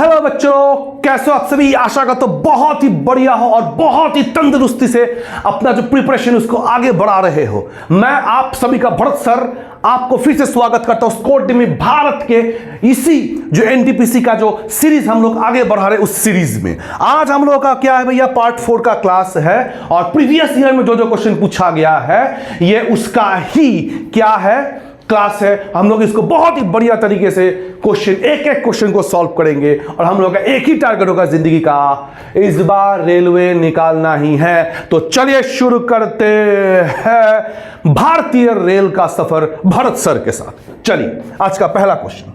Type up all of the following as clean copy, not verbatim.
Hello बच्चों, कैसे हो आप सभी। आशा का तो बहुत ही बढ़िया हो और बहुत ही तंदुरुस्ती से अपना जो प्रिपरेशन उसको आगे बढ़ा रहे हो। मैं आप सभी का भरत सर आपको फिर से स्वागत करता हूं स्कोर टीम में भारत के इसी जो एनटीपीसी का जो सीरीज हम लोग आगे बढ़ा रहे उस सीरीज में। आज हम लोग का क्या है भैया, पार्ट 4 का क्लास है और प्रीवियस ईयर में जो जो क्वेश्चन पूछा गया है ये उसका ही क्या है क्लास है। हम लोग इसको बहुत ही बढ़िया तरीके से क्वेश्चन एक एक क्वेश्चन को सॉल्व करेंगे और हम लोग का एक ही टारगेट होगा जिंदगी का, इस बार रेलवे निकालना ही है। तो चलिए शुरू करते हैं भारतीय रेल का सफर भरत सर के साथ। चलिए आज का पहला क्वेश्चन।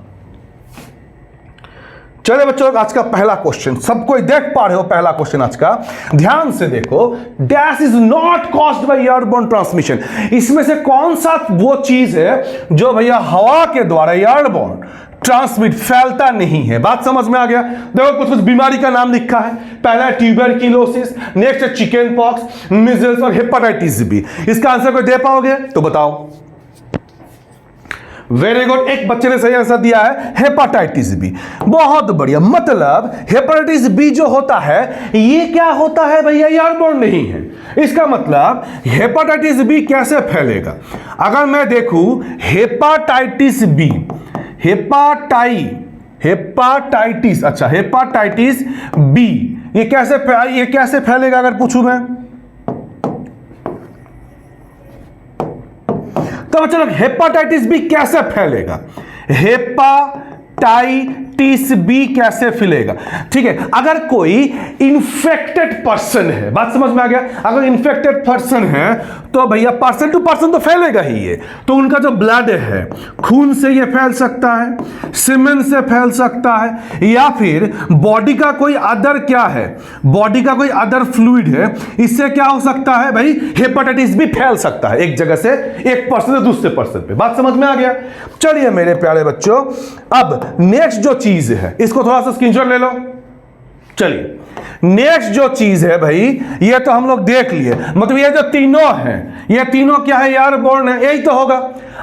चलिए बच्चों, आज का पहला क्वेश्चन सब कोई देख पा रहे हो। पहला क्वेश्चन आज का ध्यान से देखो। Dash is not caused by airborne transmission. इसमें से कौन सा वो चीज है जो भैया हवा के द्वारा एयरबोर्न ट्रांसमिट फैलता नहीं है। बात समझ में आ गया। देखो कुछ कुछ बीमारी का नाम लिखा है। पहला है ट्यूबरक्लोसिस, नेक्स्ट है चिकन पॉक्स, मीजल्स और हेपेटाइटिस बी। इसका आंसर कोई दे पाओगे तो बताओ। वेरी गुड, एक बच्चे ने सही आंसर दिया है हेपेटाइटिस बी। बहुत बढ़िया। मतलब हेपेटाइटिस बी जो होता है ये क्या होता है भैया, एयरबोर्न नहीं है। इसका मतलब हेपेटाइटिस बी कैसे फैलेगा। अगर मैं देखूं हेपेटाइटिस बी, हेपेटाइटिस बी ये कैसे फैलेगा अगर पूछूं मैं, तो चलो हेपेटाइटिस बी कैसे फैलेगा, हेपेटाइटिस बी कैसे फैलेगा। ठीक है, अगर कोई इंफेक्टेड पर्सन है, बात समझ में आ गया। अगर इंफेक्टेड पर्सन है तो भैया पर्सन टू पर्सन तो फैलेगा ही ये। तो उनका जो ब्लड है खून से ये फैल सकता है, सीमेन से फैल सकता है, या फिर बॉडी का कोई अदर क्या है, बॉडी का कोई अदर फ्लूइड है, इससे क्या हो सकता है भाई, हेपेटाइटिस भी फैल सकता है एक जगह से एक पर्सन से दूसरे पर्सन पे। बात समझ में आ गया। चलिए मेरे प्यारे बच्चों, अब नेक्स्ट जो चीज है इसको थोड़ा सा स्क्रीनशॉट ले लो। चलिए नेक्स्ट जो चीज है भाई, ये तो हम लोग देख लिए। मतलब ये जो तीनों हैं ये तीनों क्या है, एयरबोर्न है, यही तो होगा।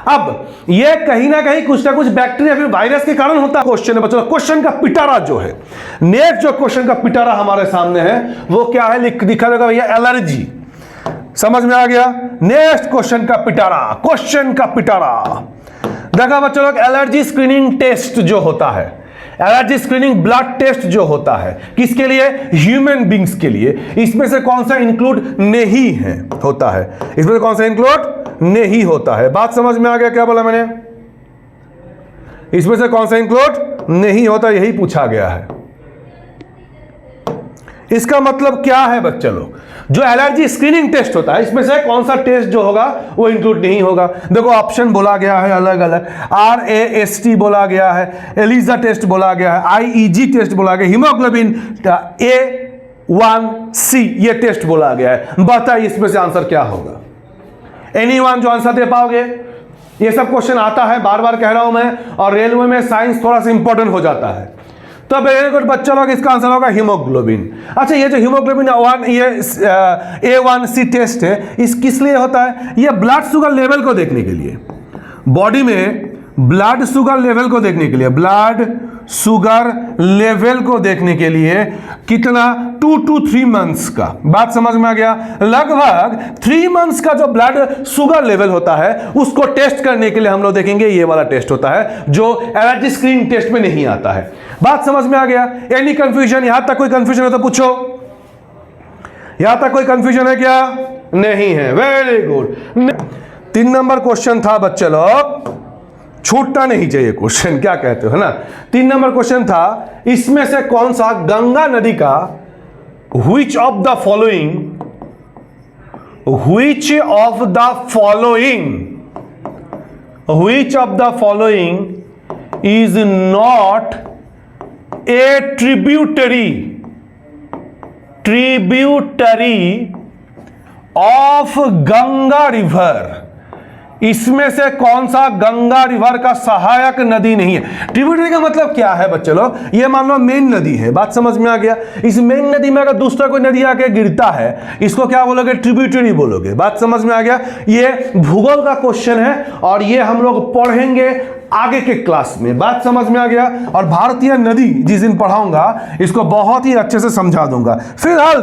अब ये कहीं ना कहीं कुछ ना कुछ बैक्टीरिया फिर वायरस के कारण होता है। क्वेश्चन है बच्चों, क्वेश्चन का पिटारा जो है, नेक्स्ट जो क्वेश्चन का पिटारा हमारे सामने है वो क्या है, लिखा रहेगा भैया एलर्जी। समझ में आ गया। नेक्स्ट क्वेश्चन का पिटारा, क्वेश्चन का पिटारा देखा बच्चों लोग, एलर्जी स्क्रीनिंग टेस्ट जो होता है, एलर्जी स्क्रीनिंग ब्लड टेस्ट जो होता है किसके लिए, ह्यूमन बींग्स के लिए, इसमें से कौन सा इंक्लूड नहीं है होता है, इसमें से कौन सा इंक्लूड नहीं होता है। बात समझ में आ गया क्या बोला मैंने, इसमें से कौन सा इंक्लूड नहीं होता, यही पूछा गया है। इसका मतलब क्या है बच्चे लोग, जो एलर्जी स्क्रीनिंग टेस्ट होता है इसमें से कौन सा टेस्ट जो होगा वो इंक्लूड नहीं होगा। देखो ऑप्शन बोला गया है अलग अलग, RAST बोला गया है, एलिजा टेस्ट बोला गया है, IEG टेस्ट बोला गया, हीमोग्लोबिन A1C ये टेस्ट बोला गया है। बताइए इसमें से आंसर क्या होगा। एनीवन जो आंसर दे पाओगे। ये सब क्वेश्चन आता है, बार बार कह रहा हूं मैं, और रेलवे में साइंस थोड़ा सा इंपॉर्टेंट हो जाता है। तो वेरी गुड बच्चा लोग, इसका आंसर होगा हीमोग्लोबिन। अच्छा, ये जो हीमोग्लोबिन ये A1C टेस्ट है, इस किस लिए होता है, ये ब्लड शुगर लेवल को देखने के लिए, बॉडी में ब्लड शुगर लेवल को देखने के लिए, ब्लड शुगर लेवल को देखने के लिए कितना 2 to 3 मंथ्स का। बात समझ में आ गया। लगभग 3 मंथ्स का जो ब्लड शुगर लेवल होता है उसको टेस्ट करने के लिए हम लोग देखेंगे, ये वाला टेस्ट होता है जो एलर्जी स्क्रीनिंग टेस्ट में नहीं आता है। बात समझ में आ गया। एनी कंफ्यूजन, यहां तक कोई कंफ्यूजन है तो पूछो। यहां तक कोई कंफ्यूजन है क्या, नहीं है। Very good. 3 नंबर क्वेश्चन था बच्चे लोग, छूटना नहीं चाहिए क्वेश्चन, क्या कहते हो, है ना। 3 नंबर क्वेश्चन था, इसमें से कौन सा गंगा नदी का which of the following is not a tributary of Ganga river इसमें से कौन सा गंगा रिवर का सहायक नदी नहीं है? ट्रिब्यूटरी का मतलब क्या है बच्चे लोग? ये मान लो मेन नदी है, बात समझ में आ गया। इस मेन नदी में अगर दूसरा कोई नदी आके गिरता है, इसको क्या बोलोगे? ट्रिब्यूटरी बोलोगे। बात समझ में आ गया। ये भूगोल का क्वेश्चन है और ये हम लोग पढ़ेंगे आगे के क्लास में। बात समझ में आ गया। और भारतीय नदी जिस दिन पढ़ाऊंगा इसको बहुत ही अच्छे से समझा दूंगा। फिलहाल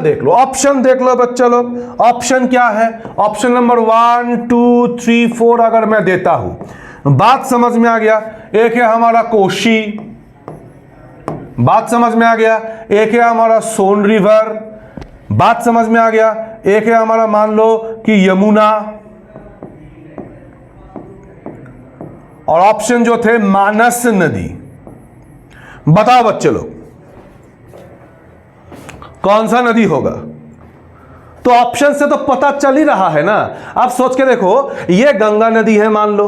देख लो, ऑप्शन देख लो बच्चा लोग। ऑप्शन क्या है? ऑप्शन नंबर 1 2 3 4 अगर मैं देता हूं, बात समझ में आ गया। एक है हमारा कोशी, बात समझ में आ गया। एक है हमारा सोन रिवर, बात समझ में आ गया। एक है हमारा मान लो कि यमुना, और ऑप्शन जो थे मानस नदी। बताओ बच्चे लोग कौन सा नदी होगा? तो ऑप्शन से तो पता चल ही रहा है ना। आप सोच के देखो, ये गंगा नदी है, मान लो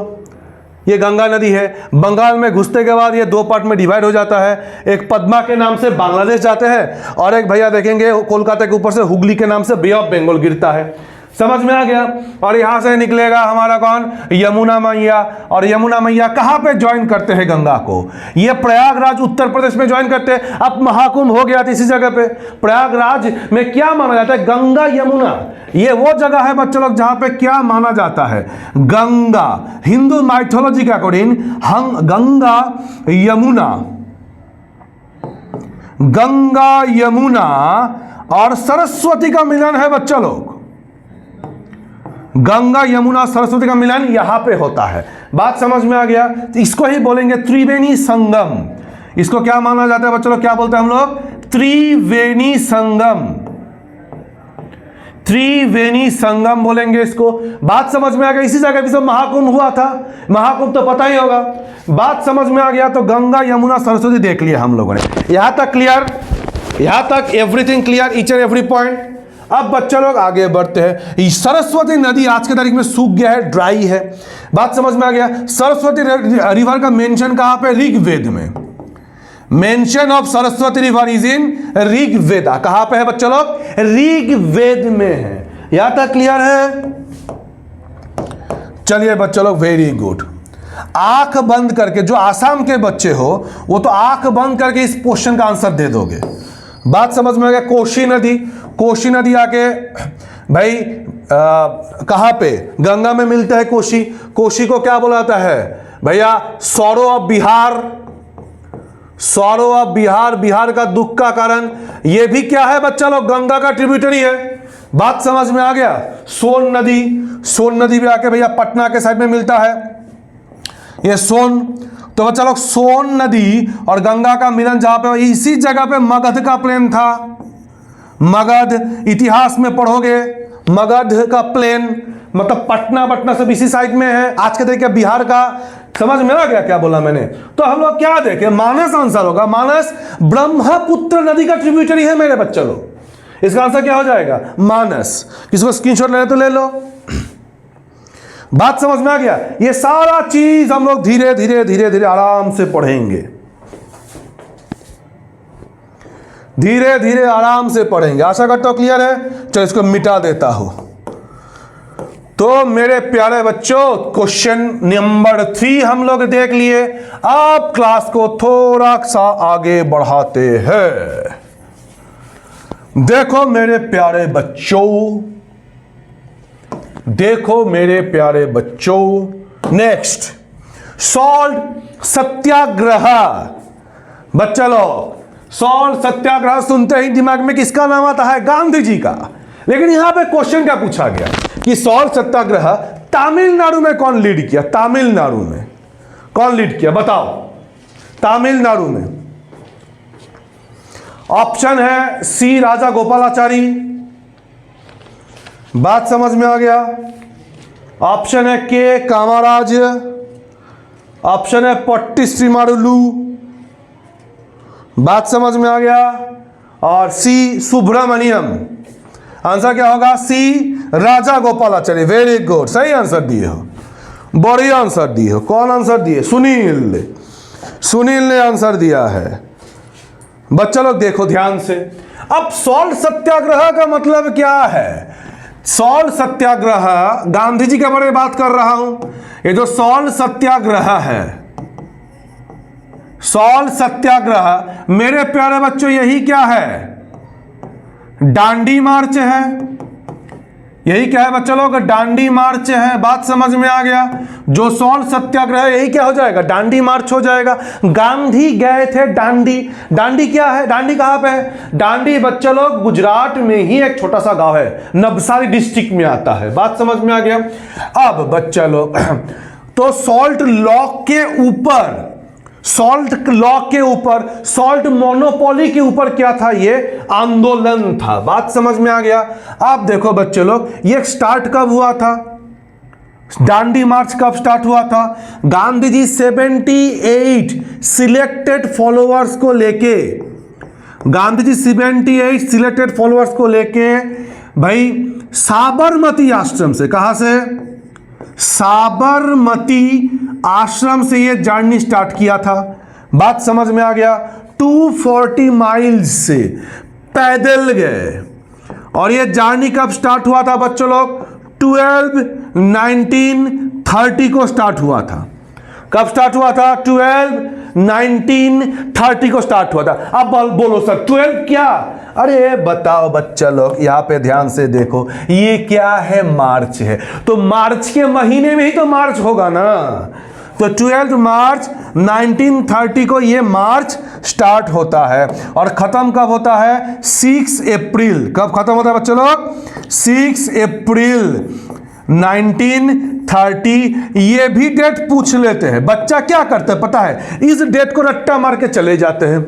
ये गंगा नदी है। बंगाल में घुसने के बाद ये दो पार्ट में डिवाइड हो जाता है। एक पद्मा के नाम से बांग्लादेश जाते हैं और एक भैया देखेंगे कोलकाता के ऊपर से हुगली के नाम से बे ऑफ बंगाल गिरता है। समझ में आ गया। और यहां से निकलेगा हमारा कौन? यमुना मैया। और यमुना मैया कहां पे ज्वाइन करते हैं गंगा को? ये प्रयागराज उत्तर प्रदेश में ज्वाइन करते हैं। अब महाकुंभ हो गया था इसी जगह पे। प्रयागराज में क्या माना जाता है? गंगा यमुना। ये वो जगह है बच्चों लोग जहां पे क्या माना जाता है? गंगा। हिंदू माइथोलॉजी के अकॉर्डिंग हम गंगा यमुना और सरस्वती का मिलन है बच्चों लोग। गंगा यमुना सरस्वती का मिलन यहां पे होता है। बात समझ में आ गया। तो इसको ही बोलेंगे त्रिवेणी संगम। इसको क्या माना जाता है बच्चों लोग? क्या बोलते हैं हम लोग? त्रिवेणी संगम। त्रिवेणी संगम बोलेंगे इसको। बात समझ में आ गया। इसी जगह पे सब महाकुंभ हुआ था। महाकुंभ तो पता ही होगा। बात समझ में आ गया। तो गंगा यमुना सरस्वती देख लिया हम लोगों ने। यहां तक क्लियर? यहां तक everything clear, each and every point. अब बच्चा लोग आगे बढ़ते हैं। सरस्वती नदी आज के तारीख में सूख गया है, ड्राई है। बात समझ में आ गया। सरस्वती रिवर का मेंशन कहां पे? ऋग्वेद में। Mention of Saraswati river is in Rigveda. कहां पे है बच्चा लोग? ऋग्वेद में है। यहां तक क्लियर है? चलिए बच्चा लोग, वेरी गुड। आंख बंद करके, जो आसाम के बच्चे हो वो तो आंख बंद करके इस क्वेश्चन का आंसर दे दोगे। बात समझ में आ गया। कोशी नदी आके भाई कहां पे? गंगा में मिलता है कोशी। कोशी को क्या बोला जाता है भैया? Sorrow of Bihar. Sorrow of Bihar, Bihar का दुख का कारण। ये भी क्या है बच्चा लोग? गंगा का ट्रिब्यूटरी है। बात समझ में आ गया। सोन नदी भी आके भैया पटना के साइड में मिलता है ये सोन। तो बच्चा लोग सोन नदी और गंगा का मिलन जहां पे, इसी जगह पे मगध का प्लेन था। मगध इतिहास में पढ़ोगे, मगध का प्लेन मतलब पटना सब इसी साइड में है। आज के देखिए बिहार का। समझ में आ गया क्या बोला मैंने? तो हम लोग क्या देखें? मानस आंसर होगा। मानस ब्रह्मपुत्र नदी का ट्रिब्यूटरी है मेरे बच्चे लोग। इसका आंसर क्या हो जाएगा? मानस। किसको स्क्रीनशॉट लेना तो ले लो। बात समझ में आ गया। ये सारा चीज हम लोग धीरे धीरे आराम से पढ़ेंगे। धीरे धीरे आराम से पढ़ेंगे। आशा करता हूं क्लियर है। चलो इसको मिटा देता हूं। तो मेरे प्यारे बच्चों, क्वेश्चन नंबर 3 हम लोग देख लिए। अब क्लास को थोड़ा सा आगे बढ़ाते हैं। देखो मेरे प्यारे बच्चों, नेक्स्ट सॉल्ट सत्याग्रह। बच्चा लोग, सॉल्ट सत्याग्रह सुनते ही दिमाग में किसका नाम आता है? गांधी जी का। लेकिन यहां पे क्वेश्चन क्या पूछा गया कि सॉल्ट सत्याग्रह तमिलनाडु में कौन लीड किया? तमिलनाडु में कौन लीड किया बताओ? तमिलनाडु में ऑप्शन है सी राजा गोपालाचारी। बात समझ में आ गया। ऑप्शन है के कामाराज। ऑप्शन है पट्टी श्रीमारुलू। बात समझ में आ गया। और सी सुब्रमण्यम। आंसर क्या होगा? सी राजा गोपालाचारी। वेरी गुड, सही आंसर दिए हो, बढ़िया आंसर दिए हो। कौन आंसर दिए? सुनील ने आंसर दिया है। बच्चा लोग देखो ध्यान से। अब सॉल्ट सत्याग्रह का मतलब क्या है? सॉल्ट सत्याग्रह, गांधी जी के बारे में बात कर रहा हूं। ये जो सॉल्ट सत्याग्रह है, सॉल्ट सत्याग्रह मेरे प्यारे बच्चों यही क्या है? दांडी मार्च है। यही क्या है बच्चों लोग? दांडी मार्च है। बात समझ में आ गया? जो सॉल्ट सत्याग्रह है यही क्या हो जाएगा? दांडी मार्च हो जाएगा। गांधी गए थे दांडी। दांडी क्या है? दांडी कहां पे है? दांडी बच्चों लोग गुजरात में ही एक छोटा सा गांव है, नवसारी डिस्ट्रिक्ट में आता है। बात समझ में आ गया? अब बच्चा लोग तो सॉल्ट लॉ के ऊपर, सॉल्ट लॉ के ऊपर, सॉल्ट मोनोपोली के ऊपर क्या था? ये आंदोलन था। बात समझ में आ गया? आप देखो बच्चे लोग, ये स्टार्ट कब हुआ था? दांडी मार्च कब स्टार्ट हुआ था? गांधी जी 78 सिलेक्टेड फॉलोअर्स को लेके, गांधी जी 78 सिलेक्टेड फॉलोअर्स को लेके भाई साबरमती आश्रम से, कहां से? साबरमती आश्रम से ये जर्नी स्टार्ट किया था। बात समझ में आ गया? 240 माइल्स से पैदल गए। और ये जर्नी कब स्टार्ट हुआ था बच्चों लोग? 1930 को स्टार्ट हुआ था। कब स्टार्ट हुआ था? 1930 को स्टार्ट हुआ था। अब बोलो सर 12 क्या? अरे बताओ बच्चा लोग, यहां पे ध्यान से देखो, ये क्या है? मार्च है। तो मार्च के महीने में ही तो मार्च होगा ना। तो 12 मार्च 1930 को ये मार्च स्टार्ट होता है और खत्म कब होता है? 6 अप्रैल। कब खत्म होता है बच्चों लोग? 6 अप्रैल 1930। ये भी डेट पूछ लेते हैं। बच्चा क्या करते हैं पता है? इस डेट को रट्टा मार के चले जाते हैं।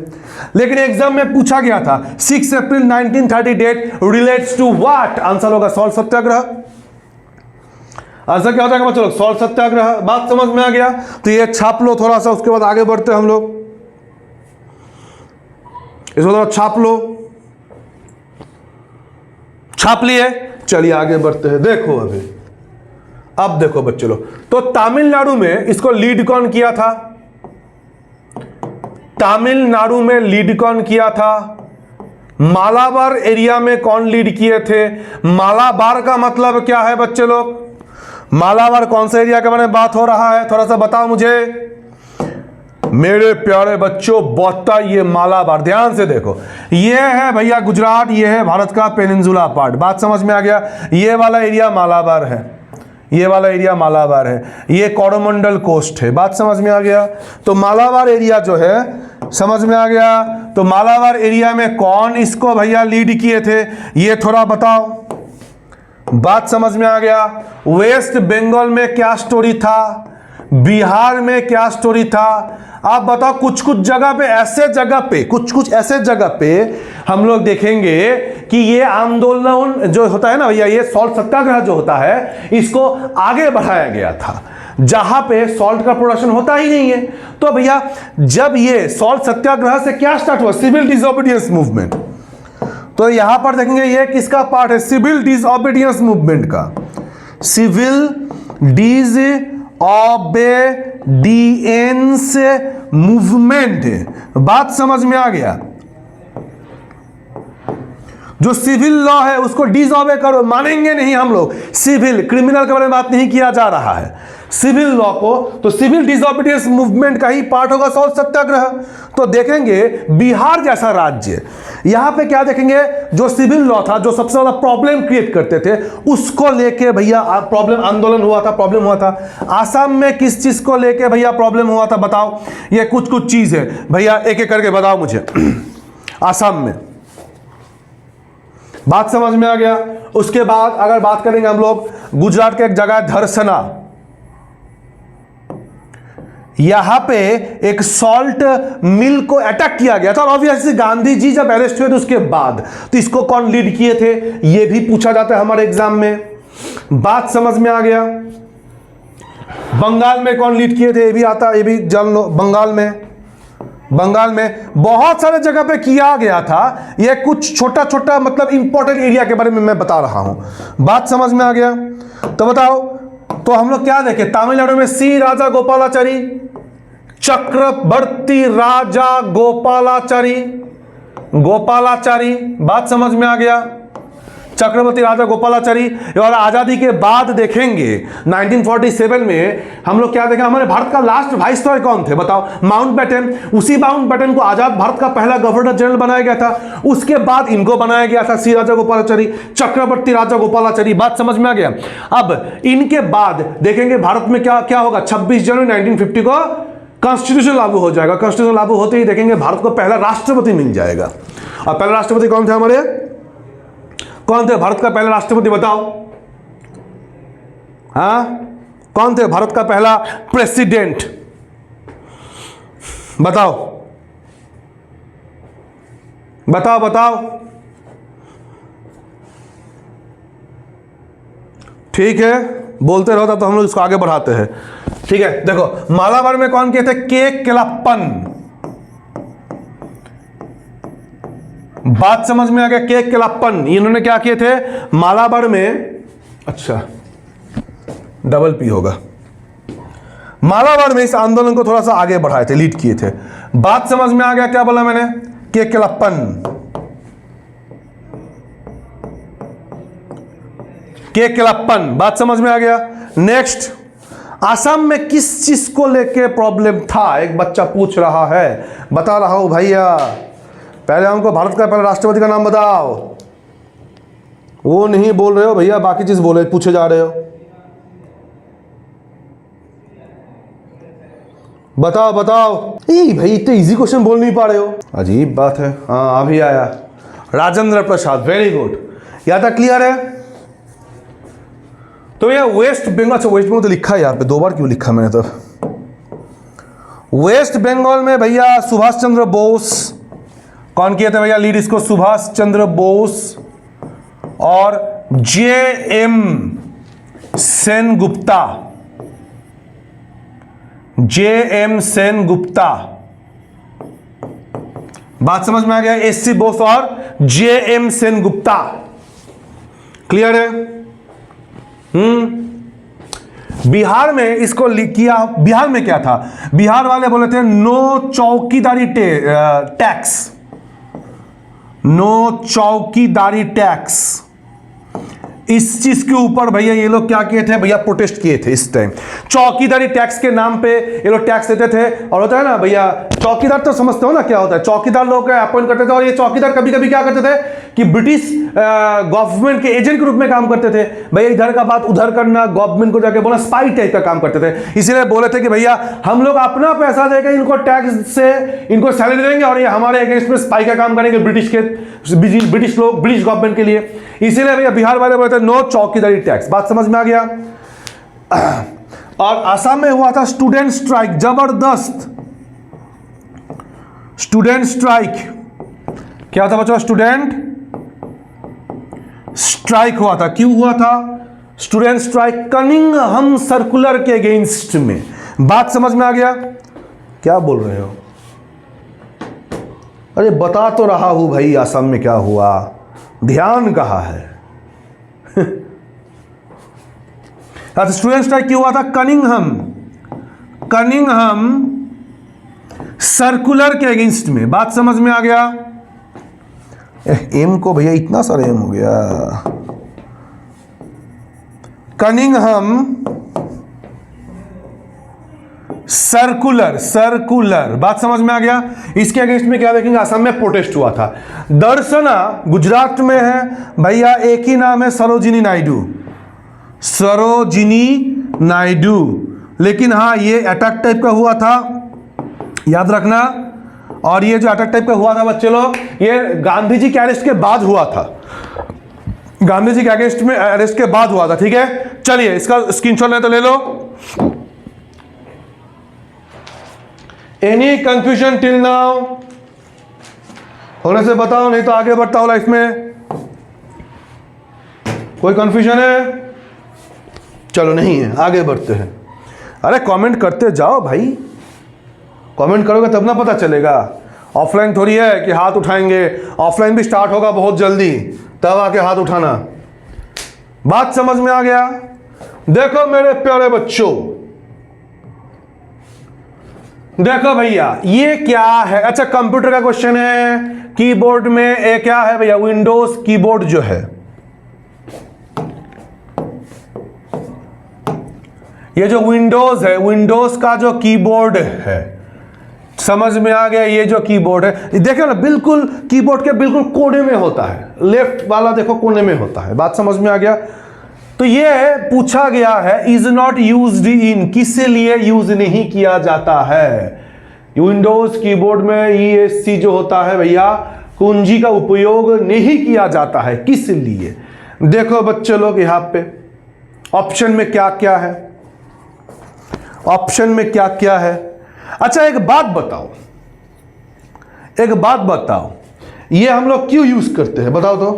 लेकिन एग्जाम में पूछा गया था 6 April 1930 date relates to what? Answer होगा सॉल्ट सत्याग्रह। आंसर क्या हो जाएगा बच्चों लोग? सॉल्ट सत्याग्रह। बात समझ में आ गया? तो ये छाप लो थोड़ा सा, उसके बाद आगे बढ़ते हैं हम लोग। इसको थोड़ा छाप लो। छाप लिए? चलिए आगे बढ़ते हैं। देखो अभी, अब देखो बच्चों लोग, तो तमिलनाडु में इसको लीड कौन किया था? तमिलनाडु में लीड कौन किया था? मालाबार एरिया में कौन लीड किए थे? मालाबार का मतलब क्या है बच्चे लोग? मालाबार कौन सा एरिया के बारे में बात हो रहा है? थोड़ा सा बताओ मुझे मेरे प्यारे बच्चों। बताइए मालाबार, ध्यान से देखो। ये है भैया गुजरात, ये है भारत का पेनिनसुला पार्ट। बात समझ में आ गया? ये वाला एरिया मालाबार है, ये वाला एरिया मालाबार है, ये कोरोमंडल कोस्ट है। बात समझ में आ गया? तो मालाबार एरिया जो है, समझ में आ गया? तो मालाबार एरिया में कौन इसको भैया लीड किए थे? ये थोड़ा बताओ। बात समझ में आ गया? वेस्ट बंगाल में क्या स्टोरी था? बिहार में क्या स्टोरी था? आप बताओ। कुछ कुछ जगह पे, ऐसे जगह पे, कुछ ऐसे जगह पे हम लोग देखेंगे कि ये आंदोलन जो होता है ना भैया, ये सॉल्ट सत्याग्रह जो होता है, इसको आगे बढ़ाया गया था जहां पे सॉल्ट का प्रोडक्शन होता ही नहीं है। तो भैया जब ये सॉल्ट सत्याग्रह से क्या स्टार्ट हुआ? Civil disobedience movement. तो यहां पर देखेंगे ये किसका पार्ट है? सिविल डिसओबीडियंस मूवमेंट का। Civil disobedience movement. बात समझ में आ गया? जो सिविल लॉ है उसको डिसओबे करो, मानेंगे नहीं हम लोग। सिविल क्रिमिनल के बारे में बात नहीं किया जा रहा है, सिविल लॉ को। तो सिविल डिसओबीडियंस मूवमेंट का ही पार्ट होगा सॉल्ट सत्याग्रह। तो देखेंगे बिहार जैसा राज्य, यहां पे क्या देखेंगे? जो सिविल लॉ था, जो सबसे ज्यादा प्रॉब्लम क्रिएट करते थे, उसको लेके भैया प्रॉब्लम, आंदोलन हुआ था, प्रॉब्लम हुआ था। आसाम में किस चीज को लेके भैया प्रॉब्लम हुआ था? बताओ। ये कुछ कुछ चीज है भैया, एक एक करके बताओ मुझे। आसाम में बात समझ में आ गया? उसके बाद अगर बात करेंगे हम लोग, गुजरात के एक जगह धरसना, यहां पे एक सॉल्ट मिल को अटैक किया गया था। और ऑब्वियसली गांधी जी जब अरेस्ट हुए थे उसके बाद, तो इसको कौन लीड किए थे? यह भी पूछा जाता है हमारे एग्जाम में। बात समझ में आ गया? बंगाल में कौन लीड किए थे? ये भी आता, ये भी जान लो। बंगाल में बहुत सारे जगह पे किया गया था। ये कुछ छोटा छोटा मतलब इंपॉर्टेंट एरिया के बारे में मैं बता रहा हूं। बात समझ में आ गया? तो बताओ। तो हम लोग क्या देखें? तमिलनाडु में सी राजा गोपालाचारी, चक्रवर्ती राजा गोपालाचारी। बात समझ में आ गया? चक्रवर्ती राजा गोपालाचारी। और आजादी के बाद देखेंगे 1947 में हम लोग क्या देखें, हमारे भारत का लास्ट वाइसरॉय कौन थे बताओ, माउंटबेटन। उसी माउंटबेटन को आजाद भारत का पहला गवर्नर जनरल बनाया गया था, उसके बाद इनको बनाया गया था, सी राजा गोपालाचारी, चक्रवर्ती राजा गोपालाचारी। बात समझ में आ गया। अब इनके बाद देखेंगे भारत में क्या क्या होगा। 26 जनवरी 1950 को कॉन्स्टिट्यूशन लागू हो जाएगा। कॉन्स्टिट्यूशन लागू होते ही देखेंगे भारत को पहला राष्ट्रपति मिल जाएगा। और पहला राष्ट्रपति कौन थे हमारे, कौन थे भारत का पहला राष्ट्रपति बताओ, हाँ कौन थे भारत का पहला प्रेसिडेंट बताओ बताओ बताओ। ठीक है, बोलते रहो तब तो हम लोग इसको आगे बढ़ाते हैं। ठीक है, देखो मालाबार में कौन किए थे, के केलप्पन। बात समझ में आ गया, के केलप्पन। इन्होंने क्या किए थे मालाबार में, अच्छा डबल पी होगा, मालाबार में इस आंदोलन को थोड़ा सा आगे बढ़ाए थे, लीड किए थे। बात समझ में आ गया, क्या बोला मैंने, के केलप्पन, के केलप्पन। बात समझ में आ गया। नेक्स्ट, असम में किस चीज को लेके प्रॉब्लम था, एक बच्चा पूछ रहा है, बता रहा हूं भैया। पहले हमको भारत का पहले राष्ट्रपति का नाम बताओ। वो नहीं बोल रहे हो भैया, बाकी चीज बोले पूछे जा रहे हो। बताओ बताओ। भाई इतने इजी क्वेश्चन बोल नहीं पा रहे हो, अजीब बात है। हाँ अभी आया, राजेंद्र प्रसाद, वेरी गुड। या तक क्लियर है। तो ये वेस्ट बंगाल, अच्छा वेस्ट बंगाल तो लिखा है यहाँ पे, 2 बार क्यों लिखा मैंने तो। वेस्ट बंगाल में भैया सुभाष चंद्र बोस, कौन किए थे भैया लीड इसको, सुभाष चंद्र बोस और जे.एम. सेनगुप्ता, जे.एम. सेनगुप्ता। बात समझ में आ गया, एस.सी. बोस और जे.एम. सेनगुप्ता। क्लियर है। बिहार में इसको किया, बिहार में क्या था, बिहार वाले बोले थे नो चौकीदारी टैक्स, नो चौकीदारी टैक्स। इस चीज के ऊपर भैया ये लोग क्या किए थे भैया, प्रोटेस्ट किए थे इस टाइम। चौकीदारी टैक्स के नाम पे ये लोग टैक्स देते थे। और होता है ना भैया, चौकीदार तो समझते हो ना क्या होता है, चौकीदार लोग अपॉइंट करते थे। और ये चौकीदार कभी कभी क्या करते थे कि ब्रिटिश गवर्नमेंट के एजेंट के रूप में काम करते थे। भैया इधर का बात उधर करना, गवर्नमेंट को जाके बोला, स्पाई टाइप का काम करते थे। इसीलिए बोले थे कि भैया हम लोग अपना पैसा देकर इनको टैक्स से इनको सैलरी देंगे और ये हमारे अगेंस्ट में स्पाई का काम करेंगे ब्रिटिश लोग, ब्रिटिश गवर्नमेंट के लिए। इसीलिए भैया बिहार वाले बोले थे नो चौकीदारी टैक्स। बात समझ में आ गया। और असम में हुआ था स्टूडेंट स्ट्राइक, जबरदस्त स्टूडेंट स्ट्राइक। क्या था बच्चों, स्टूडेंट स्ट्राइक हुआ था। क्यों हुआ था स्टूडेंट स्ट्राइक, कनिंघम सर्कुलर के अगेंस्ट में। बात समझ में आ गया। क्या बोल रहे हो, अरे बता तो रहा हूं भाई असम में क्या हुआ, ध्यान कहाँ है। स्टूडेंट स्ट्राइक क्यों हुआ था, कनिंघम सर्कुलर के अगेंस्ट में। बात समझ में आ गया। एम को भैया इतना सारा एम हो गया, कनिंघम सर्कुलर। बात समझ में आ गया। इसके अगेंस्ट में क्या देखेंगे, असम में प्रोटेस्ट हुआ था। दर्शना गुजरात में है भैया, एक ही नाम है सरोजिनी नायडू। लेकिन हाँ ये अटैक टाइप का हुआ था, याद रखना। और ये जो अटैक टाइप का हुआ था बच्चे लोग, ये गांधी जी के अरेस्ट के बाद हुआ था, गांधी जी के अरेस्ट के बाद हुआ था। ठीक है, चलिए इसका स्क्रीनशॉट ले तो ले लो। एनी कंफ्यूजन टिल नाउ, होने से बताओ, नहीं तो आगे बढ़ता हो लाइफ में। कोई कंफ्यूजन है, चलो नहीं है, आगे बढ़ते हैं। अरे कमेंट करते जाओ भाई, कमेंट करोगे तब ना पता चलेगा। ऑफलाइन थोड़ी है कि हाथ उठाएंगे, ऑफलाइन भी स्टार्ट होगा बहुत जल्दी, तब आके हाथ उठाना। बात समझ में आ गया। देखो मेरे प्यारे बच्चों, देखो भैया ये क्या है। अच्छा कंप्यूटर का क्वेश्चन है, कीबोर्ड में क्या है भैया, विंडोज कीबोर्ड जो है, ये जो विंडोज है, विंडोज का जो कीबोर्ड है, समझ में आ गया? ये जो कीबोर्ड है, देखो ना, बिल्कुल कीबोर्ड के बिल्कुल कोने में होता है, लेफ्ट वाला देखो कोने में होता है। बात समझ में आ गया? तो ये पूछा गया है इज नॉट यूज्ड इन, किस लिए यूज नहीं किया जाता है? विंडोज कीबोर्ड में ESC जो होता है भैया, कुंजी का उपयोग नहीं किया जाता है, किस लिए? देखो बच्चे लोग यहां पे ऑप्शन में क्या क्या है, ऑप्शन में क्या क्या है। अच्छा एक बात बताओ, एक बात बताओ, ये हम लोग क्यों यूज करते हैं, बताओ तो?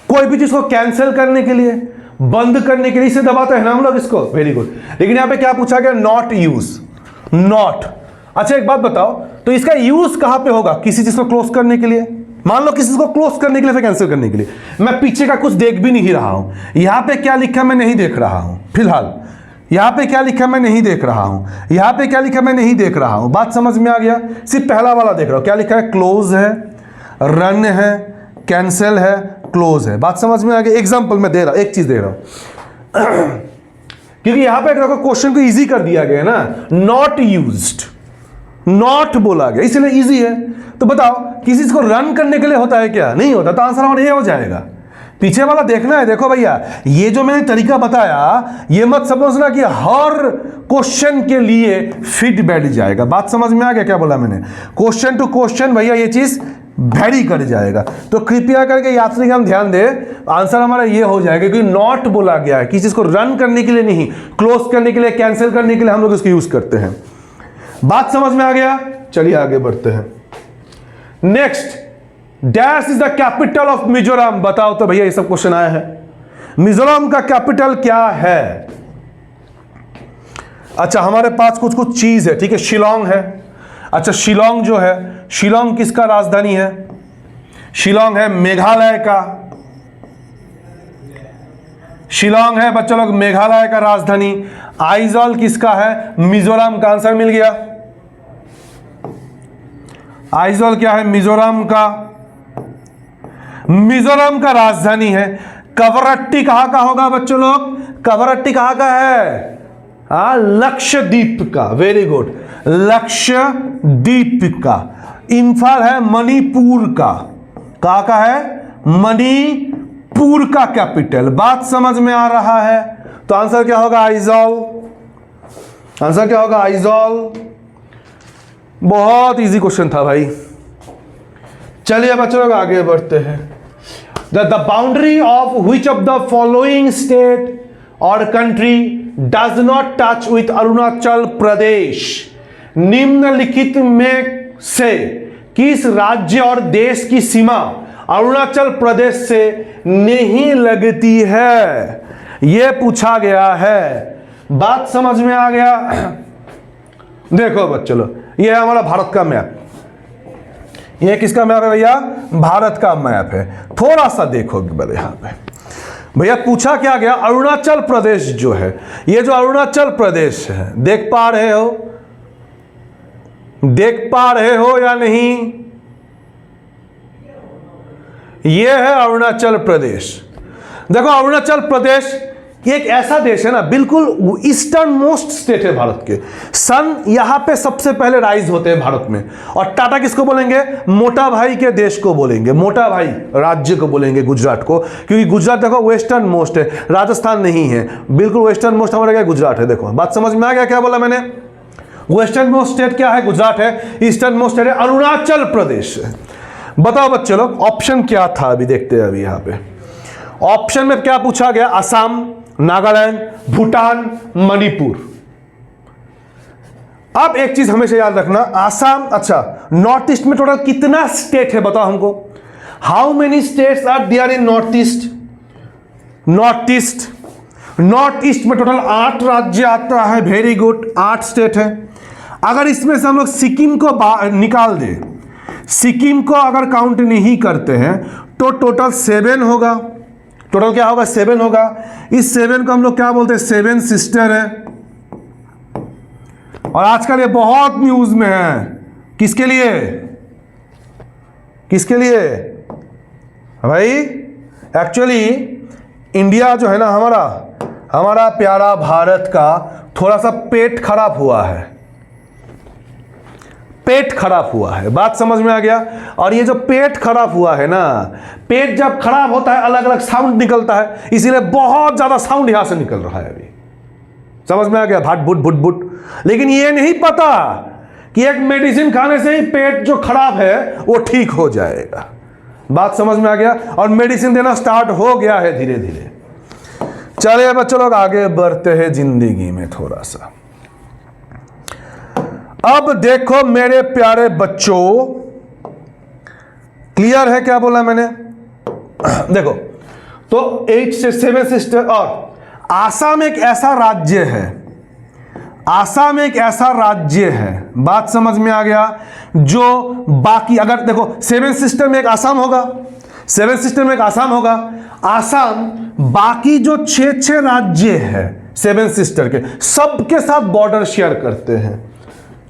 कोई भी चीज को कैंसिल करने के लिए, बंद करने के लिए इसे दबाते हैं ना हम लोग इसको, वेरी गुड। लेकिन यहां पे क्या पूछा गया? Not use, not. अच्छा एक बात बताओ, तो इसका यूज कहां पे होगा? किसी चीज को क्लोज करने के लिए, मान लो किसी चीज को क्लोज करने के लिए, फिर कैंसिल करने के लिए। मैं पीछे का कुछ देख भी नहीं रहा हूं, यहां पे क्या लिखा मैं नहीं देख रहा हूं फिलहाल, यहां पे क्या लिखा मैं नहीं देख रहा हूं, यहां पे क्या लिखा मैं नहीं देख रहा हूं। बात समझ में आ गया? सिर्फ पहला वाला देख रहा हूं, क्या लिखा है? क्लोज है, रन है, कैंसिल है, क्लोज है। बात समझ में आ गया? एग्जांपल मैं दे रहा हूं, एक चीज दे रहा हूं क्योंकि यहां पे देखो क्वेश्चन को इजी कर दिया गया ना, नॉट यूज्ड, नॉट बोला गया इसलिए इजी है। तो बताओ किसी चीज को रन करने के लिए होता है क्या? नहीं होता, तो आंसर हमारा ये हो जाएगा। पीछे वाला देखना है। देखो भैया, ये जो मैंने तरीका बताया, ये मत समझना कि हर क्वेश्चन के लिए फिट बैठ जाएगा। बात समझ में आ गया क्या बोला मैंने? क्वेश्चन टू क्वेश्चन भैया ये चीज वेरी कर जाएगा। तो कृपया करके यात्री हम ध्यान दे, आंसर हमारा ये हो जाएगा क्योंकि नॉट बोला गया है, किसी चीज को रन करने के लिए नहीं, क्लोज करने के लिए, कैंसिल करने के लिए हम लोग इसको यूज करते हैं। बात समझ में आ गया? चलिए आगे बढ़ते हैं। Next, dash is the capital of Mizoram. बताओ तो भैया, ये सब क्वेश्चन आया है, मिजोरम का कैपिटल क्या है? अच्छा हमारे पास कुछ कुछ चीज है, ठीक है, शिलोंग है। अच्छा शिलोंग जो है, शिलोंग किसका राजधानी है? शिलोंग है मेघालय का, शिलोंग है बच्चों लोग मेघालय का राजधानी। आइजॉल किसका है? मिजोरम का। आंसर मिल गया। आइजॉल क्या है? मिजोरम का, मिजोरम का राजधानी है। कवरट्टी कहां का होगा बच्चों लोग? कवरट्टी कहां का है? लक्षद्वीप का। वेरी गुड, लक्षद्वीप का। इंफाल है मणिपुर का। कहां का है? मणिपुर का कैपिटल। बात समझ में आ रहा है? तो आंसर क्या होगा? आइजॉल। आंसर क्या होगा? आइजॉल। बहुत इजी क्वेश्चन था भाई। चलिए बच्चों लोग आगे बढ़ते हैं। The boundary of which of the following state और country does not touch with Arunachal Pradesh. निम्नलिखित में से किस राज्य और देश की सीमा अरुणाचल प्रदेश से नहीं लगती है? यह पूछा गया है। बात समझ में आ गया? देखो बच्चों लोग, यह है हमारा भारत का मैप। यह किसका मैप है भैया? भारत का मैप है। थोड़ा सा देखो यहां पे भैया पूछा क्या गया? अरुणाचल प्रदेश जो है, ये जो अरुणाचल प्रदेश है, देख पा रहे हो? देख पा रहे हो या नहीं? यह है अरुणाचल प्रदेश। देखो अरुणाचल प्रदेश एक ऐसा देश है ना, बिल्कुल ईस्टर्न मोस्ट स्टेट है भारत के। सन यहां पे सबसे पहले राइज होते हैं भारत में। और टाटा किसको बोलेंगे? मोटा भाई के देश को बोलेंगे, मोटा भाई राज्य को बोलेंगे, गुजरात को। क्योंकि गुजरात देखो वेस्टर्न मोस्ट है, राजस्थान नहीं है, बिल्कुल वेस्टर्न मोस्ट हमारा क्या? गुजरात है। देखो बात समझ में आ गया क्या बोला मैंने? वेस्टर्न मोस्ट स्टेट क्या है? गुजरात है। ईस्टर्न मोस्ट स्टेट है अरुणाचल प्रदेश। बताओ बच्चे लोग ऑप्शन क्या था? अभी देखते हैं। अभी यहां पे ऑप्शन में क्या पूछा गया? असम, नागालैंड, भूटान, मणिपुर। अब एक चीज हमेशा याद रखना, आसाम, अच्छा नॉर्थ ईस्ट में टोटल कितना स्टेट है बताओ हमको? How many states are there in north east? North east, north east में टोटल 8 राज्य आता है। वेरी गुड, 8 स्टेट है। अगर इसमें से हम लोग सिक्किम को निकाल दे, सिक्किम को अगर काउंट नहीं करते हैं तो टोटल 7 होगा। टोटल क्या होगा? 7 होगा। इस 7 को हम लोग क्या बोलते हैं? 7 सिस्टर है। और आजकल ये बहुत न्यूज में है। किसके लिए? किसके लिए? भाई एक्चुअली इंडिया जो है ना, हमारा प्यारा भारत का थोड़ा सा पेट खराब हुआ है, पेट खराब हुआ है, बात समझ में आ गया। और ये जो पेट खराब हुआ है ना, पेट जब खराब होता है अलग अलग साउंड निकलता है, इसीलिए बहुत ज्यादा साउंड यहां से निकल रहा है अभी, समझ में आ गया, भाट भुट भुट भुट। लेकिन ये नहीं पता कि एक मेडिसिन खाने से ही पेट जो खराब है वो ठीक हो जाएगा, बात समझ में आ गया। और मेडिसिन देना स्टार्ट हो गया है धीरे धीरे। चलिए बच्चों लोग आगे बढ़ते हैं जिंदगी में थोड़ा सा। अब देखो मेरे प्यारे बच्चों, क्लियर है क्या बोला मैंने? देखो तो 8 से 7 सिस्टर। और आसाम एक ऐसा राज्य है, आसाम एक ऐसा राज्य है, बात समझ में आ गया, जो बाकी अगर देखो 7 सिस्टर में एक आसाम होगा, 7 सिस्टर में एक आसाम होगा, आसाम बाकी जो 6 राज्य है 7 सिस्टर के, सबके साथ बॉर्डर शेयर करते हैं।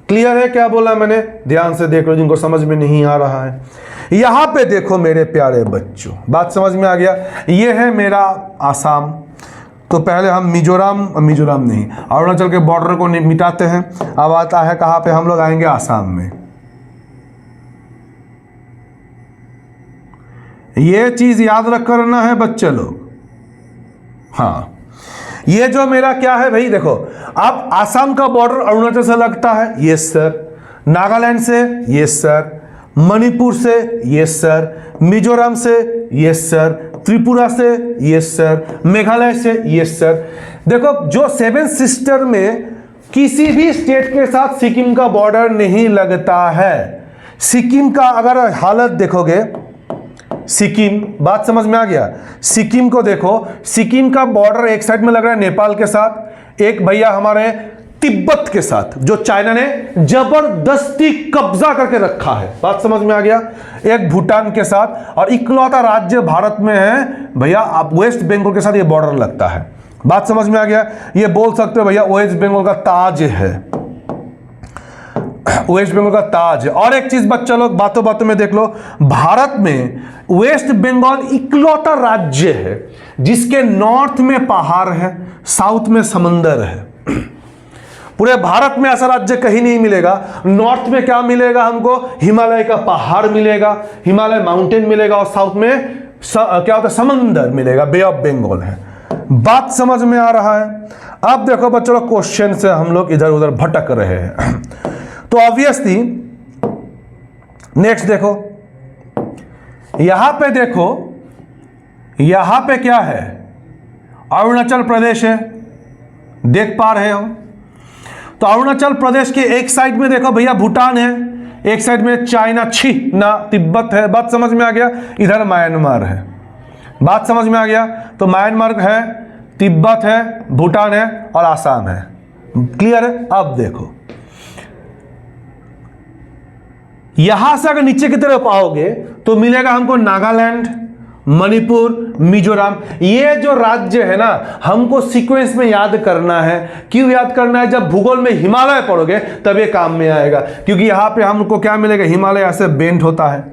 क्लियर है क्या बोला मैंने? ध्यान से देख लो जिनको समझ में नहीं आ रहा है। यहां पे देखो मेरे प्यारे बच्चों, बात समझ में आ गया, ये है मेरा आसाम। तो पहले हम मिजोरम नहीं, अरुणाचल के बॉर्डर को मिटाते हैं। अब आता है कहां पे, हम लोग आएंगे आसाम में। ये चीज याद रख करना है बच्चे लोग। हाँ, ये जो मेरा क्या है भाई, देखो अब आसाम का बॉर्डर अरुणाचल से लगता है, यस सर, नागालैंड से, यस सर, मणिपुर से, यस सर, मिजोरम से, यस सर, त्रिपुरा से, यस सर, मेघालय से, यस सर। देखो जो 7 सिस्टर में किसी भी स्टेट के साथ सिक्किम का बॉर्डर नहीं लगता है। सिक्किम का अगर हालत देखोगे, सिक्किम, बात समझ में आ गया, सिक्किम को देखो, सिक्किम का बॉर्डर एक साइड में लग रहा है नेपाल के साथ, एक भैया हमारे तिब्बत के साथ, जो चाइना ने जबरदस्ती कब्जा करके रखा है, बात समझ में आ गया, एक भूटान के साथ, और इकलौता राज्य भारत में है भैया आप वेस्ट बंगाल के साथ ये बॉर्डर लगता है, बात समझ में आ गया। ये बोल सकते हो भैया वेस्ट बंगाल का ताज है, वेस्ट बंगाल का ताज है। और एक चीज बच्चा लोग बातों बातों में देख लो, भारत में वेस्ट बंगाल इकलौता राज्य है जिसके नॉर्थ में पहाड़ है, साउथ में समंदर है। पूरे भारत में ऐसा राज्य कहीं नहीं मिलेगा। नॉर्थ में क्या मिलेगा हमको, हिमालय का पहाड़ मिलेगा, हिमालय माउंटेन मिलेगा, और साउथ में क्या होता है, समंदर मिलेगा, बे ऑफ बंगाल है। बात समझ में आ रहा है? अब देखो बच्चों लोग, क्वेश्चन से हम लोग इधर उधर भटक रहे हैं। तो ऑब्वियसली नेक्स्ट देखो, यहां पे देखो, यहां पे क्या है, अरुणाचल प्रदेश है, देख पा रहे हो? तो अरुणाचल प्रदेश के एक साइड में देखो भैया भूटान है, एक साइड में चाइना, तिब्बत है, बात समझ में आ गया। इधर म्यांमार है, बात समझ में आ गया। तो म्यांमार है, तिब्बत है, भूटान है और आसाम है। क्लियर है? अब देखो यहां से अगर नीचे की तरफ आओगे तो मिलेगा हमको नागालैंड, मणिपुर, मिजोरम। ये जो राज्य है ना, हमको सीक्वेंस में याद करना है। क्यों याद करना है? जब भूगोल में हिमालय पढ़ोगे तब ये काम में आएगा, क्योंकि यहां पे हमको क्या मिलेगा, हिमालय ऐसे बेंट होता है,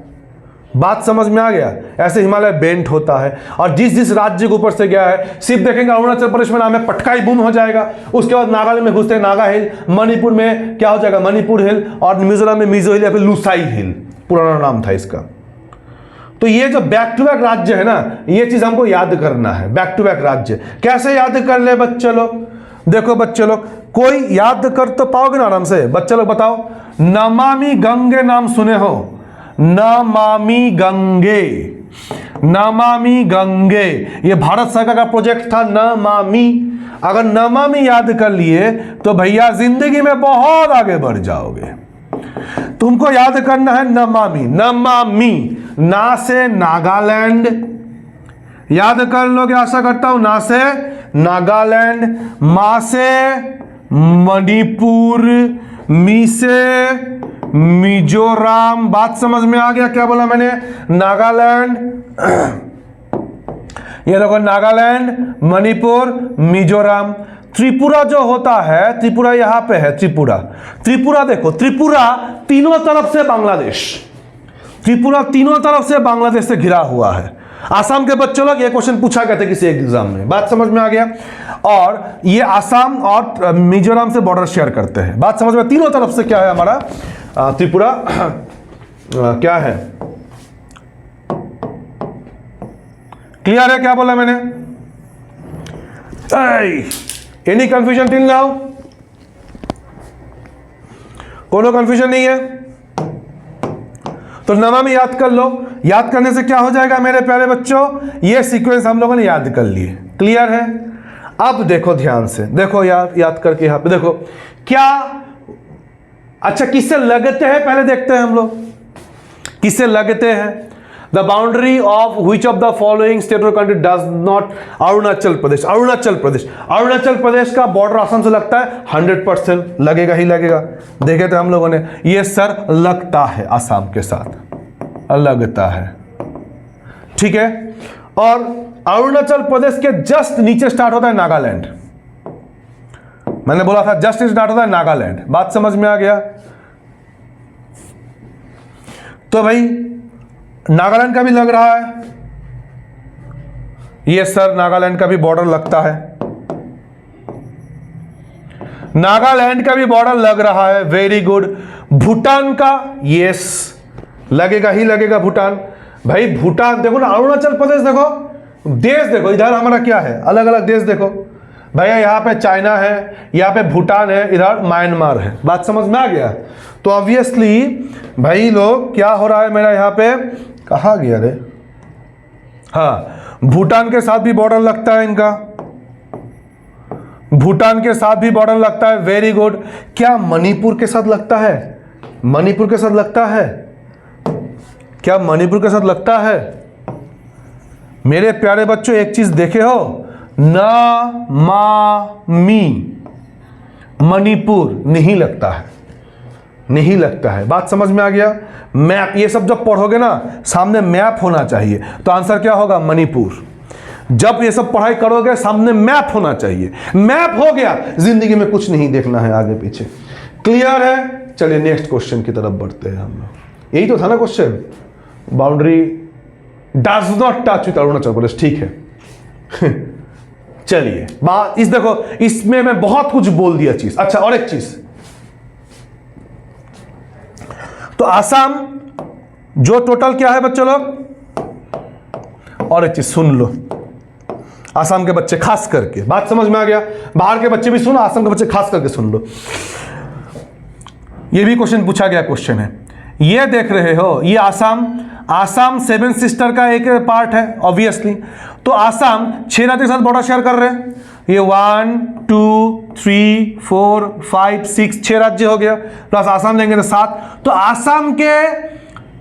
बात समझ में आ गया, ऐसे हिमालय बेंट होता है। और जिस जिस राज्य के ऊपर से गया है, सिर्फ देखेंगे अरुणाचल प्रदेश में नाम है पटकाई बूम हो जाएगा, उसके बाद नागालैंड में घुसते हैं नागा हिल, मणिपुर में क्या हो जाएगा, मणिपुर हिल, और मिजोरम में मिजो हिल या फिर लुसाई हिल पुराना नाम था इसका। तो ये जो बैक टू बैक राज्य है ना, ये चीज हमको याद करना है। बैक टू बैक राज्य कैसे याद कर ले बच्चे लोग? देखो बच्चे लोग, कोई याद कर तो पाओगे ना आराम से? बच्चे लोग बताओ, नमामि गंगे नाम सुने हो? नमामि गंगे, नमामि गंगे, ये भारत सरकार का प्रोजेक्ट था नमामि। अगर नमामि याद कर लिए तो भैया जिंदगी में बहुत आगे बढ़ जाओगे। तुमको याद करना है नमामि। नमामि, ना से नागालैंड, याद कर लोगे आशा करता हूं, ना से नागालैंड, मा से मणिपुर, मी से मिजोरम। बात समझ में आ गया क्या बोला मैंने? नागालैंड, ये देखो नागालैंड, मणिपुर, मिजोरम। त्रिपुरा जो होता है, त्रिपुरा यहां पे है, त्रिपुरा। त्रिपुरा देखो, त्रिपुरा तीनों तरफ से बांग्लादेश, त्रिपुरा तीनों तरफ से बांग्लादेश से घिरा हुआ है। आसाम के बच्चों लोग ये क्वेश्चन पूछा गया था किसी एग्जाम में, बात समझ में आ गया। और ये आसाम और मिजोरम से बॉर्डर शेयर करते हैं, बात समझ में। तीनों तरफ से क्या है हमारा त्रिपुरा क्या है, क्लियर है क्या बोला मैंने? Any confusion till now? कोनो कंफ्यूजन नहीं है? तो नवा में याद कर लो। याद करने से क्या हो जाएगा मेरे प्यारे बच्चों, ये सीक्वेंस हम लोगों ने याद कर लिए, क्लियर है? अब देखो ध्यान से, देखो याद करके यहां पे देखो क्या, अच्छा किससे लगते हैं पहले देखते हैं हम लोग, किससे लगते हैं। The boundary of which of the following state और country does not, Arunachal Pradesh, Arunachal Pradesh, Arunachal Pradesh का बॉर्डर आसाम से लगता है 100% लगेगा ही लगेगा। देखे थे हम लोगों ने, ये सर लगता है आसाम के साथ, लगता है, ठीक है। और अरुणाचल प्रदेश के जस्ट नीचे स्टार्ट होता है नागालैंड, मैंने बोला था जस्ट स्टार्ट होता है नागालैंड, बात समझ में आ गया? तो भाई नागालैंड का भी लग रहा है, ये सर नागालैंड का भी बॉर्डर लगता है, नागालैंड का भी बॉर्डर लग रहा है, वेरी गुड। भूटान का, यस लगेगा ही लगेगा भूटान। भाई भूटान देखो ना, अरुणाचल प्रदेश देखो, देश देखो, इधर हमारा क्या है, अलग अलग देश देखो भैया, यहां पे चाइना है, यहां पे भूटान है, इधर म्यांमार है, बात समझ में आ गया? तो ऑब्वियसली भाई लोग क्या हो रहा है मेरा यहां पे, कहा गया रे, हाँ भूटान के साथ भी बॉर्डर लगता है इनका, भूटान के साथ भी बॉर्डर लगता है, वेरी गुड। क्या मणिपुर के साथ लगता है? मणिपुर के साथ लगता है क्या? मणिपुर के साथ लगता है? मेरे प्यारे बच्चों एक चीज देखे हो, न मा मी, मणिपुर नहीं लगता है, नहीं लगता है, बात समझ में आ गया? मैप, ये सब जब पढ़ोगे ना सामने मैप होना चाहिए, तो आंसर क्या होगा? मणिपुर। जब ये सब पढ़ाई करोगे सामने मैप होना चाहिए, मैप हो गया, जिंदगी में कुछ नहीं देखना है आगे पीछे, क्लियर है? चलिए नेक्स्ट क्वेश्चन की तरफ बढ़ते हैं हम लोग। यही तो था ना question, boundary does not touch with Arunachal Pradesh, ठीक है। चलिए बात इस देखो, इसमें मैं बहुत कुछ बोल दिया चीज। अच्छा और एक चीज, तो आसाम जो टोटल क्या है बच्चों लोग, और एक चीज सुन लो, आसाम के बच्चे खास करके, बात समझ में आ गया? बाहर के बच्चे भी सुनो, आसाम के बच्चे खास करके सुन लो। ये भी क्वेश्चन पूछा गया क्वेश्चन है, ये देख रहे हो, ये आसाम, आसाम सेवन सिस्टर का एक पार्ट है ऑब्वियसली। तो आसाम 6 राज्यों के साथ बॉर्डर शेयर कर रहे हैं, ये 1 2 3 4 5 6 6 राज्य हो गया, प्लस आसाम लेंगे तो 7। तो आसाम के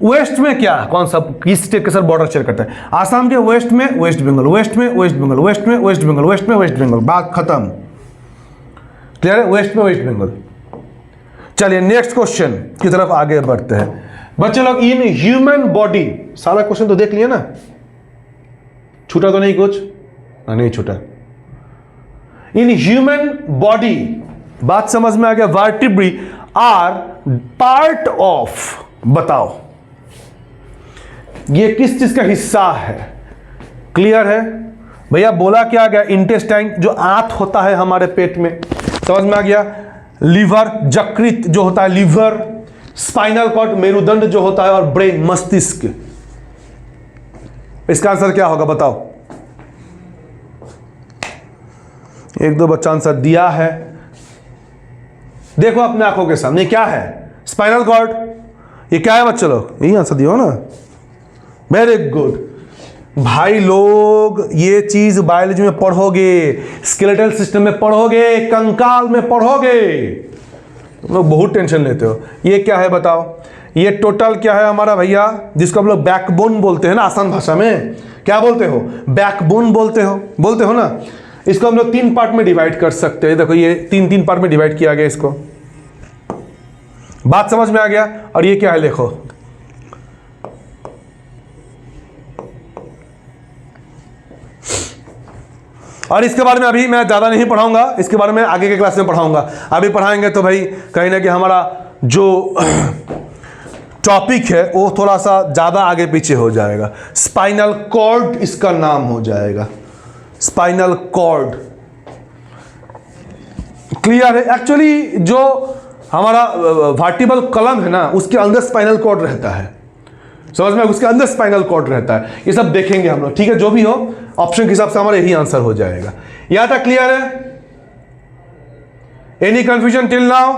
वेस्ट में क्या, कौन सा किस स्टेट के साथ बॉर्डर शेयर करता है? आसाम के वेस्ट में वेस्ट बंगाल, वेस्ट में वेस्ट बंगाल, वेस्ट में वेस्ट बंगाल, वेस्ट में वेस्ट बंगाल, बात खत्म, क्लियर है? वेस्ट में वेस्ट बंगाल। चलिए नेक्स्ट क्वेश्चन की तरफ आगे बढ़ते हैं बच्चे लोग। इन ह्यूमन बॉडी, सारा क्वेश्चन तो देख लिया ना, छूटा तो नहीं कुछ? नहीं छूटा। इन ह्यूमन बॉडी, बात समझ में आ गया? वर्टिब्री आर पार्ट ऑफ, बताओ ये किस चीज का हिस्सा है? क्लियर है भैया? बोला क्या गया? इंटेस्टाइन, जो आंत होता है हमारे पेट में, समझ में आ गया? लीवर, यकृत जो होता है लीवर, स्पाइनल कॉर्ड मेरुदंड जो होता है, और ब्रेन मस्तिष्क। इसका आंसर क्या होगा बताओ? एक दो बच्चा आंसर दिया है, देखो अपने आंखों के सामने क्या है? Spinal cord. ये क्या है बच्चे लोग? यही आंसर दिया हो ना, वेरी गुड। भाई लोग ये चीज बायोलॉजी में पढ़ोगे, स्केलेटल सिस्टम में पढ़ोगे, कंकाल में पढ़ोगे, तुम लोग बहुत टेंशन लेते हो। ये क्या है बताओ? ये टोटल क्या है हमारा भैया, जिसको हम लोग बैकबोन बोलते हैं ना आसान भाषा में? क्या बोलते हो? बैकबोन बोलते हो ना। इसको हम लोग 3 पार्ट में डिवाइड कर सकते हैं। देखो ये 3 पार्ट में डिवाइड किया गया इसको, बात समझ में आ गया? और ये क्या है देखो, और इसके बारे में अभी मैं ज़्यादा नहीं पढ़ाऊंगा, इसके बारे में आगे के क्लास में पढ़ाऊंगा। अभी पढ़ाएंगे तो भाई कहीं ना कहीं हमारा जो टॉपिक है वो थोड़ा सा ज़्यादा आगे पीछे हो जाएगा। स्पाइनल कॉर्ड इसका नाम हो जाएगा, स्पाइनल कॉर्ड। क्लियर है? एक्चुअली जो हमारा वर्टिब्रल कॉलम है ना, उसके अंदर स्पाइनल कॉर्ड रहता है, समझ में? उसके अंदर स्पाइनल कॉर्ड रहता है। ये सब देखेंगे हम लोग, ठीक है? जो भी हो ऑप्शन के हिसाब से हमारा यही आंसर हो जाएगा। यहां तक क्लियर है? Any confusion till now?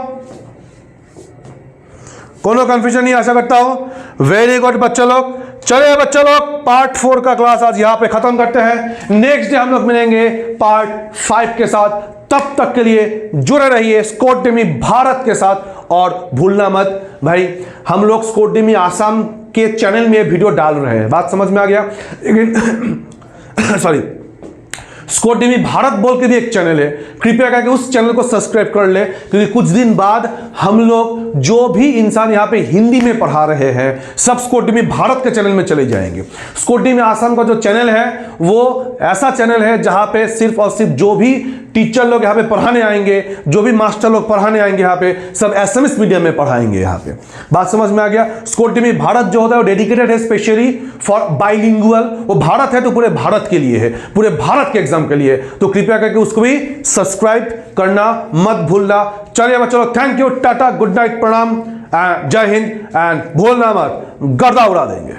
कोनो कंफ्यूजन नहीं, आशा करता हूं। वेरी गुड बच्चे लोग। चलिए बच्चे लोग, पार्ट 4 का क्लास आज यहां पे खत्म करते हैं। नेक्स्ट डे हम लोग मिलेंगे पार्ट 5 के साथ। तब तक के लिए जुड़े रहिए स्कोडेमी भारत के साथ। और भूलना मत भाई, हम लोग स्कोडेमी आसाम के चैनल में वीडियो डाल रहे हैं, बात समझ में आ गया? लेकिन सॉरी, स्कोडेमी भारत बोल के भी एक चैनल है, कृपया करके उस चैनल को सब्सक्राइब कर ले, क्योंकि कुछ दिन बाद हम लोग जो भी इंसान यहाँ पे हिंदी में पढ़ा रहे हैं सब स्कोडेमी भारत के चैनल में चले जाएंगे। स्कोडेमी आसाम का जो चैनल है वो ऐसा चैनल है जहाँ पे सिर्फ और सिर्फ जो भी टीचर लोग यहाँ पे पढ़ाने आएंगे, जो भी मास्टर लोग पढ़ाने आएंगे यहाँ पे, सब एसएमएस मीडियम में पढ़ाएंगे यहाँ पे। बात समझ में आ गया? स्कोडेमी भारत जो होता है वो डेडिकेटेड है स्पेशली फॉर बाइलिंगुअल। वो भारत है तो पूरे भारत के लिए है, पूरे भारत के एग्जाम के लिए। तो कृपया करके उसको भी सब्सक्राइब करना मत भूलना। चलिए बच्चों, thank you, Tata, good night, प्रणाम, जय हिंद एंड भूलना मत, गर्दा उड़ा देंगे।